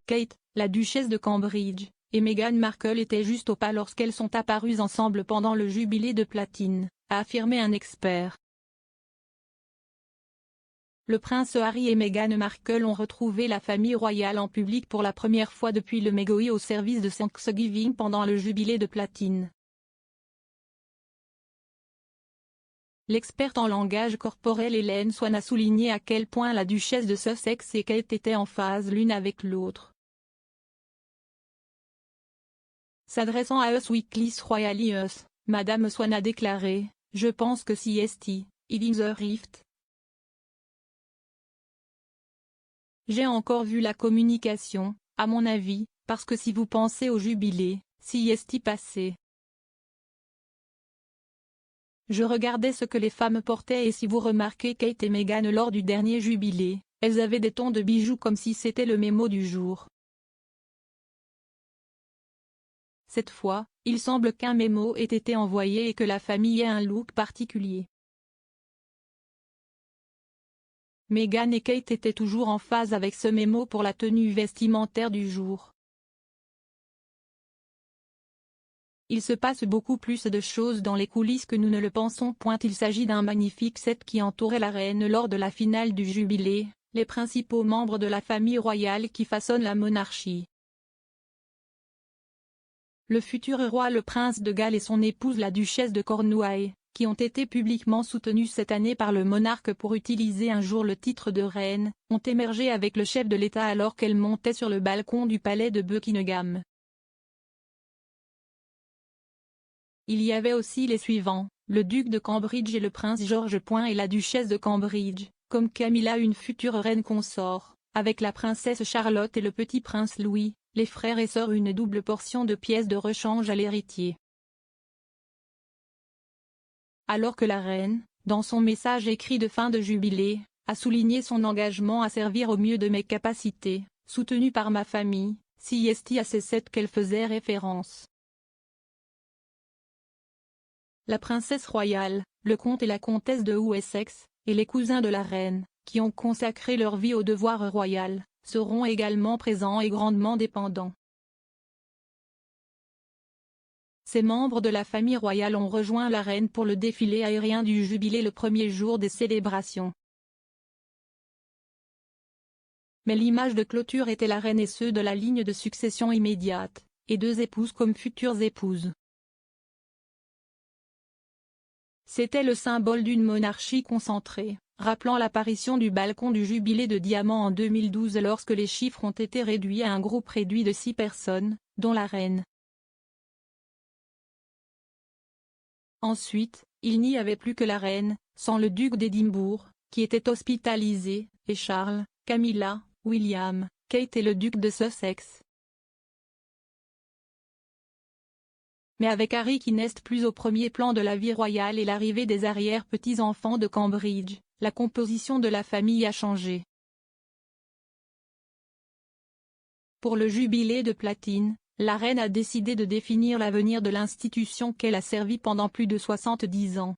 Kate, la duchesse de Cambridge, et Meghan Markle étaient juste au pas lorsqu'elles sont apparues ensemble pendant le jubilé de platine, a affirmé un expert. Le prince Harry et Meghan Markle ont retrouvé la famille royale en public pour la première fois depuis le mégoï au service de Thanksgiving pendant le jubilé de platine. L'experte en langage corporel Hélène Swan a souligné à quel point la duchesse de Sussex et Kate étaient en phase l'une avec l'autre. S'adressant à Us Weekly's Royally Us, Madame Swan a déclaré « Je pense que CST, in the Rift. J'ai encore vu la communication, à mon avis, parce que si vous pensez au jubilé, CST passé. Je regardais ce que les femmes portaient et si vous remarquez Kate et Meghan lors du dernier jubilé, elles avaient des tons de bijoux comme si c'était le mémo du jour. Cette fois, il semble qu'un mémo ait été envoyé et que la famille ait un look particulier. Meghan et Kate étaient toujours en phase avec ce mémo pour la tenue vestimentaire du jour. Il se passe beaucoup plus de choses dans les coulisses que nous ne le pensons. Il s'agit d'un magnifique set qui entourait la reine lors de la finale du jubilé, les principaux membres de la famille royale qui façonnent la monarchie. Le futur roi le prince de Galles et son épouse la duchesse de Cornouailles, qui ont été publiquement soutenus cette année par le monarque pour utiliser un jour le titre de reine, ont émergé avec le chef de l'État alors qu'elle montait sur le balcon du palais de Buckingham. Il y avait aussi les suivants, le duc de Cambridge et le prince George. Et la duchesse de Cambridge, comme Camilla une future reine consort, avec la princesse Charlotte et le petit prince Louis, les frères et sœurs une double portion de pièces de rechange à l'héritier. Alors que la reine, dans son message écrit de fin de jubilé, a souligné son engagement à servir au mieux de mes capacités, soutenu par ma famille, CST à ces sept qu'elle faisait référence. La princesse royale, le comte et la comtesse de Wessex, et les cousins de la reine, qui ont consacré leur vie au devoir royal, seront également présents et grandement dépendants. Ces membres de la famille royale ont rejoint la reine pour le défilé aérien du jubilé le premier jour des célébrations. Mais l'image de clôture était la reine et ceux de la ligne de succession immédiate, et deux épouses comme futures épouses. C'était le symbole d'une monarchie concentrée, rappelant l'apparition du balcon du jubilé de diamant en 2012 lorsque les chiffres ont été réduits à un groupe réduit de 6 personnes, dont la reine. Ensuite, il n'y avait plus que la reine, sans le duc d'Édimbourg, qui était hospitalisé, et Charles, Camilla, William, Kate et le duc de Sussex. Mais avec Harry qui n'est plus au premier plan de la vie royale et l'arrivée des arrière-petits-enfants de Cambridge, la composition de la famille a changé. Pour le jubilé de platine, la reine a décidé de définir l'avenir de l'institution qu'elle a servi pendant plus de 70 ans.